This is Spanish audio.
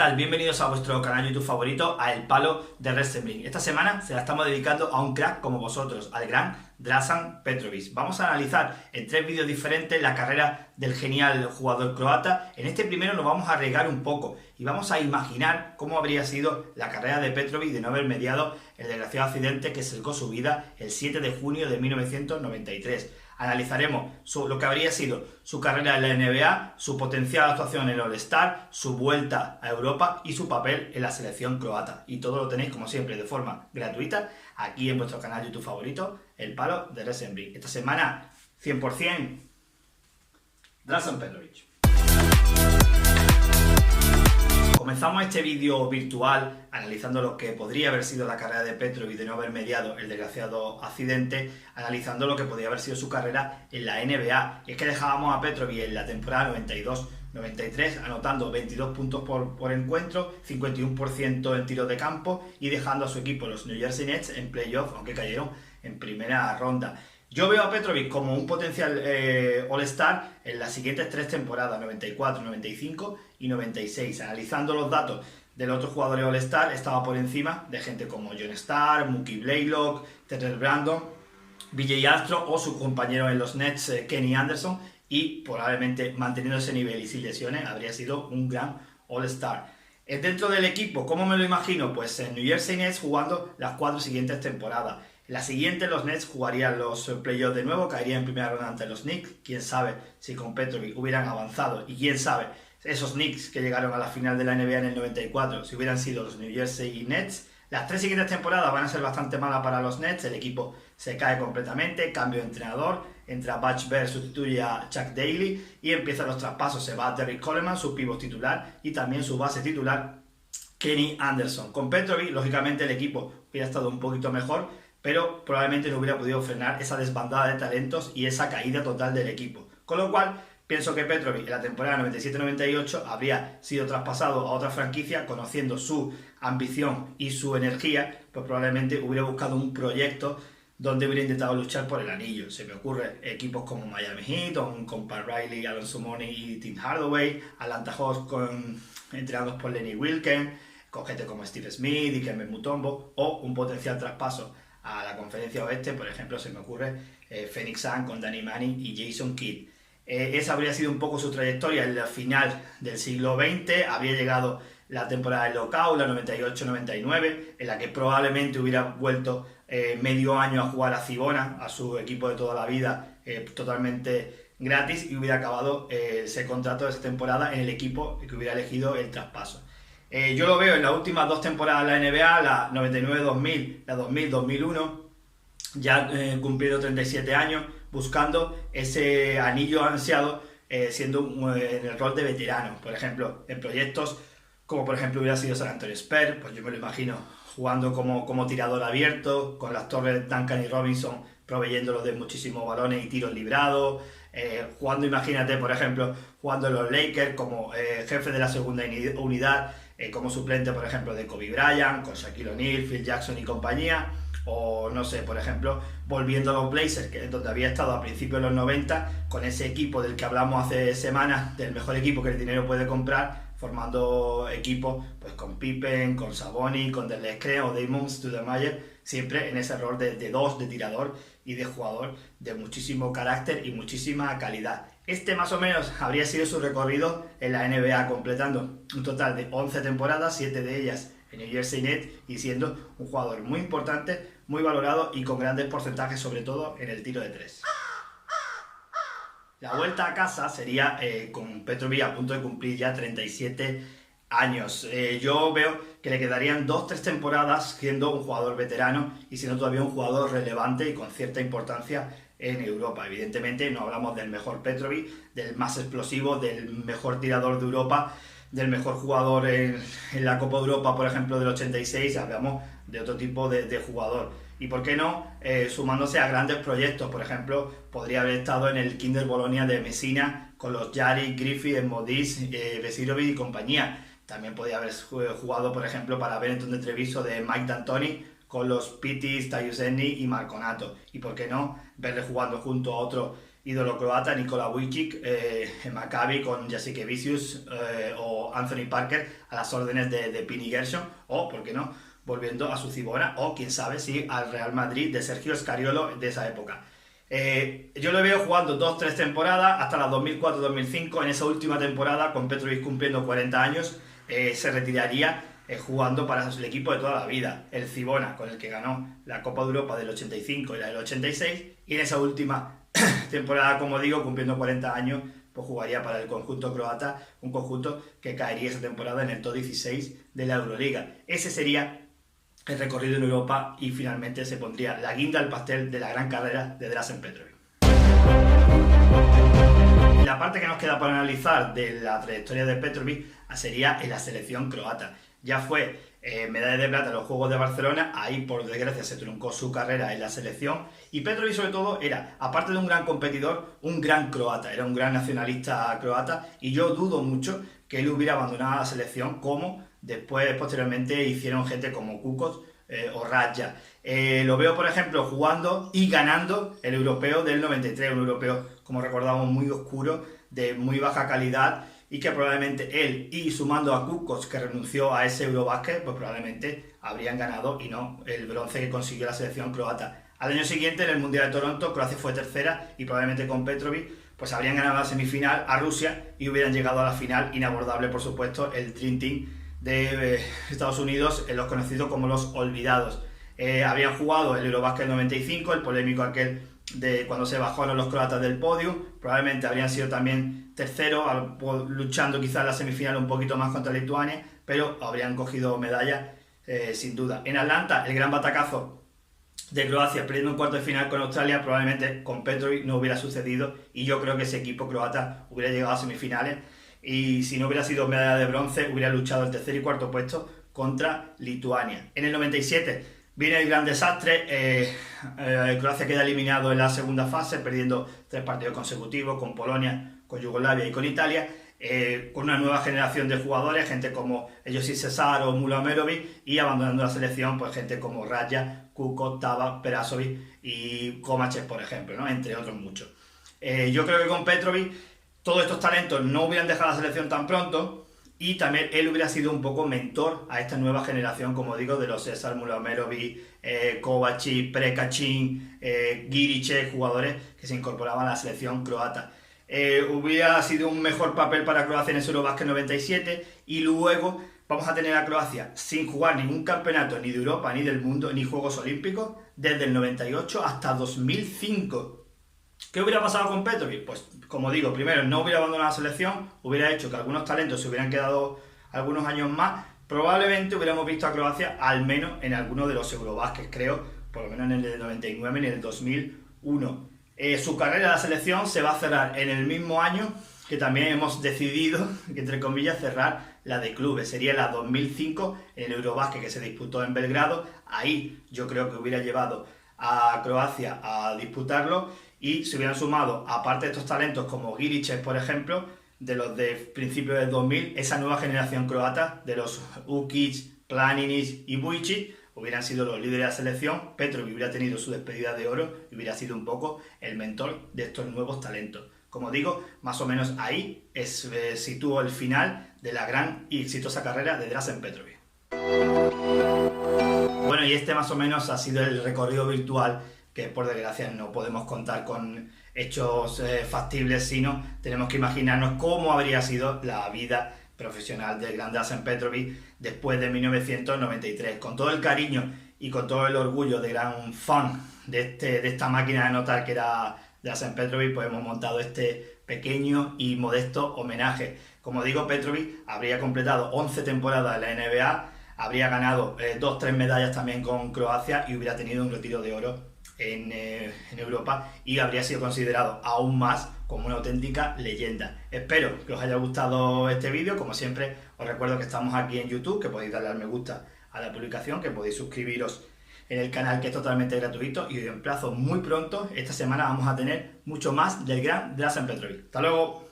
tal? Bienvenidos a vuestro canal YouTube favorito, a El Palo de Wrestling. Esta semana se la estamos dedicando a un crack como vosotros, al gran Dražan Petrović. Vamos a analizar en 3 vídeos diferentes la carrera del genial jugador croata. En este primero nos vamos a arriesgar un poco y vamos a imaginar cómo habría sido la carrera de Petrović de no haber mediado el desgraciado accidente que secó su vida el 7 de junio de 1993. Analizaremos lo que habría sido su carrera en la NBA, su potencial actuación en el All-Star, su vuelta a Europa y su papel en la selección croata. Y todo lo tenéis, como siempre, de forma gratuita aquí en vuestro canal YouTube favorito, El Palo de Wrestling. Esta semana, 100% Dražan Petrović. Comenzamos este vídeo virtual analizando lo que podría haber sido la carrera de Petrović de no haber mediado el desgraciado accidente, analizando lo que podría haber sido su carrera en la NBA. Y es que dejábamos a Petrović en la temporada 92-93 anotando 22 puntos por encuentro, 51% en tiros de campo y dejando a su equipo, los New Jersey Nets, en playoff, aunque cayeron en primera ronda. Yo veo a Petrović como un potencial All-Star en las siguientes 3 temporadas, 94, 95 y 96. Analizando los datos de los otros jugadores All-Star, estaba por encima de gente como John Starr, Mookie Blaylock, Terrell Brandon, Vijay Astro o su compañero en los Nets, Kenny Anderson, y probablemente manteniendo ese nivel y sin lesiones habría sido un gran All-Star. Dentro del equipo, ¿cómo me lo imagino? Pues en New Jersey Nets jugando las 4 siguientes temporadas. La siguiente los Nets jugarían los playoffs de nuevo, caerían en primera ronda ante los Knicks. Quién sabe si con Petrović hubieran avanzado, y quién sabe esos Knicks que llegaron a la final de la NBA en el 94 si hubieran sido los New Jersey Nets. Las 3 siguientes temporadas van a ser bastante malas para los Nets, el equipo se cae completamente, cambio de entrenador, entra Butch Bear, sustituye a Chuck Daly y empiezan los traspasos. Se va Derrick Coleman, su pívot titular, y también su base titular, Kenny Anderson. Con Petrović, lógicamente, el equipo hubiera estado un poquito mejor, pero probablemente no hubiera podido frenar esa desbandada de talentos y esa caída total del equipo. Con lo cual, pienso que Petrović en la temporada 97-98 habría sido traspasado a otra franquicia, conociendo su ambición y su energía, pues probablemente hubiera buscado un proyecto donde hubiera intentado luchar por el anillo. Se me ocurre equipos como Miami Heat, con Pat Riley, Alonzo Mourning y Tim Hardaway, Atlanta Hawks entrenados por Lenny Wilkens, con gente como Steve Smith y Kemba Mutombo, o un potencial traspaso a la conferencia oeste, por ejemplo, se me ocurre Phoenix Suns con Danny Manning y Jason Kidd. Esa habría sido un poco su trayectoria en la final del siglo XX. Habría llegado la temporada del lockout, la 98-99, en la que probablemente hubiera vuelto medio año a jugar a Cibona, a su equipo de toda la vida, totalmente gratis, y hubiera acabado ese contrato de esa temporada en el equipo que hubiera elegido el traspaso. Yo lo veo en las últimas 2 temporadas de la NBA, la 99-2000, la 2000-2001, ya cumplido 37 años, buscando ese anillo ansiado, siendo en el rol de veterano. Por ejemplo, en proyectos como por ejemplo hubiera sido San Antonio Spurs, pues yo me lo imagino jugando como tirador abierto, con las torres Duncan y Robinson proveyéndolo de muchísimos balones y tiros librados, jugando, imagínate, por ejemplo, jugando en los Lakers como jefe de la segunda unidad, como suplente, por ejemplo, de Kobe Bryant, con Shaquille O'Neal, Phil Jackson y compañía, o no sé, por ejemplo, volviendo a los Blazers, que es donde había estado a principios de los 90, con ese equipo del que hablamos hace semanas, del mejor equipo que el dinero puede comprar, formando equipos pues con Pippen, con Sabonis, con Del Screen o Damon Stoudemire, siempre en ese rol de 2, de tirador y de jugador de muchísimo carácter y muchísima calidad. Este más o menos habría sido su recorrido en la NBA, completando un total de 11 temporadas, 7 de ellas en New Jersey Nets, y siendo un jugador muy importante, muy valorado y con grandes porcentajes, sobre todo en el tiro de 3. La vuelta a casa sería con Petrović a punto de cumplir ya 37 años. Yo veo que le quedarían 2-3 temporadas siendo un jugador veterano y siendo todavía un jugador relevante y con cierta importancia en Europa. Evidentemente no hablamos del mejor Petrović, del más explosivo, del mejor tirador de Europa, del mejor jugador en la Copa de Europa, por ejemplo, del 86, hablamos de otro tipo de jugador. Y por qué no, sumándose a grandes proyectos. Por ejemplo, podría haber estado en el Kinder Bologna de Messina con los Jari, Griffith, Modis, Vesirovic y compañía. También podría haber jugado, por ejemplo, para Benetton de Treviso de Mike D'Antoni con los Pittis, Tyus Ennis y Marco Nato. Y por qué no, verle jugando junto a otro ídolo croata, Nikola Vujicic, en Maccabi con Jasikevičius o Anthony Parker a las órdenes de Pini Gershon, o, ¿por qué no?, volviendo a su Cibona, o quién sabe si al Real Madrid de Sergio Scariolo de esa época. Yo lo veo jugando 2-3 temporadas hasta la 2004-2005. En esa última temporada, con Petrovic cumpliendo 40 años, se retiraría jugando para el equipo de toda la vida, el Cibona, con el que ganó la Copa de Europa del 85 y la del 86, y en esa última temporada, como digo, cumpliendo 40 años, pues jugaría para el conjunto croata, un conjunto que caería esa temporada en el top 16 de la Euroliga. Ese sería el recorrido en Europa y finalmente se pondría la guinda al pastel de la gran carrera de Dražen Petrovic. La parte que nos queda por analizar de la trayectoria de Petrovic sería en la selección croata. Ya fue medalla de plata en los Juegos de Barcelona, ahí por desgracia se truncó su carrera en la selección, y Petrovic sobre todo era, aparte de un gran competidor, un gran croata, era un gran nacionalista croata, y yo dudo mucho que él hubiera abandonado la selección como después, posteriormente, hicieron gente como Kukoc o Radja. Lo veo, por ejemplo, jugando y ganando el europeo del 93, un europeo, como recordamos, muy oscuro, de muy baja calidad, y que probablemente él, y sumando a Kukoc, que renunció a ese Eurobasket, pues probablemente habrían ganado y no el bronce que consiguió la selección croata. Al año siguiente, en el Mundial de Toronto, Croacia fue tercera, y probablemente con Petrovic pues habrían ganado la semifinal a Rusia y hubieran llegado a la final, inabordable por supuesto, el Dream Team de Estados Unidos, los conocidos como los olvidados. Habrían jugado el Eurobasket 95, el polémico aquel de cuando se bajaron los croatas del podio, probablemente habrían sido también terceros, luchando quizás en la semifinal un poquito más contra Lituania, pero habrían cogido medallas sin duda. En Atlanta, el gran batacazo de Croacia perdiendo un cuarto de final con Australia, probablemente con Petrovic no hubiera sucedido, y yo creo que ese equipo croata hubiera llegado a semifinales, y si no hubiera sido medalla de bronce hubiera luchado el tercer y cuarto puesto contra Lituania. En el 97 viene el gran desastre, Croacia queda eliminado en la segunda fase, perdiendo 3 partidos consecutivos con Polonia, con Yugoslavia y con Italia, con una nueva generación de jugadores, gente como Josip Cesar o Mula Omerovic, y abandonando la selección, pues gente como Radja, Kukoc, Tava, Perasovic y Komachev, por ejemplo, ¿no?, entre otros muchos. Yo creo que con Petrovic todos estos talentos no hubieran dejado la selección tan pronto, y también él hubiera sido un poco mentor a esta nueva generación, como digo, de los Cesar, Mula Omerovic, Kovacic, Prekacin, Girice, jugadores que se incorporaban a la selección croata. Hubiera sido un mejor papel para Croacia en ese Eurobasket 97, y luego vamos a tener a Croacia sin jugar ningún campeonato ni de Europa, ni del mundo, ni Juegos Olímpicos desde el 98 hasta 2005. ¿Qué hubiera pasado con Petrovic? Pues, como digo, primero, no hubiera abandonado la selección, hubiera hecho que algunos talentos se hubieran quedado algunos años más, probablemente hubiéramos visto a Croacia al menos en alguno de los Eurobasket, creo, por lo menos en el del 99 y en el 2001. Su carrera de la selección se va a cerrar en el mismo año que también hemos decidido, que entre comillas, cerrar la de clubes. Sería la 2005, en el Eurobasket que se disputó en Belgrado. Ahí yo creo que hubiera llevado a Croacia a disputarlo, y se hubieran sumado, aparte de estos talentos como Girice, por ejemplo, de los de principios del 2000, esa nueva generación croata de los Ukic, Planinic y Vujicic, hubieran sido los líderes de la selección. Petrovic hubiera tenido su despedida de oro y hubiera sido un poco el mentor de estos nuevos talentos. Como digo, más o menos ahí sitúo el final de la gran y exitosa carrera de Dražen Petrovic. Bueno, y este más o menos ha sido el recorrido virtual, que por desgracia no podemos contar con hechos factibles, sino tenemos que imaginarnos cómo habría sido la vida profesional del gran Dražen Petrovic después de 1993. Con todo el cariño y con todo el orgullo de gran fan de esta máquina de anotar que era Dražen Petrovic, pues hemos montado este pequeño y modesto homenaje. Como digo, Petrovic habría completado 11 temporadas en la NBA, habría ganado 2-3 medallas también con Croacia, y hubiera tenido un retiro de oro en Europa, y habría sido considerado aún más como una auténtica leyenda. Espero que os haya gustado este vídeo. Como siempre, os recuerdo que estamos aquí en YouTube, que podéis darle al me gusta a la publicación, que podéis suscribiros en el canal, que es totalmente gratuito, y os emplazo muy pronto. Esta semana vamos a tener mucho más del gran Dražen Petrovic. ¡Hasta luego!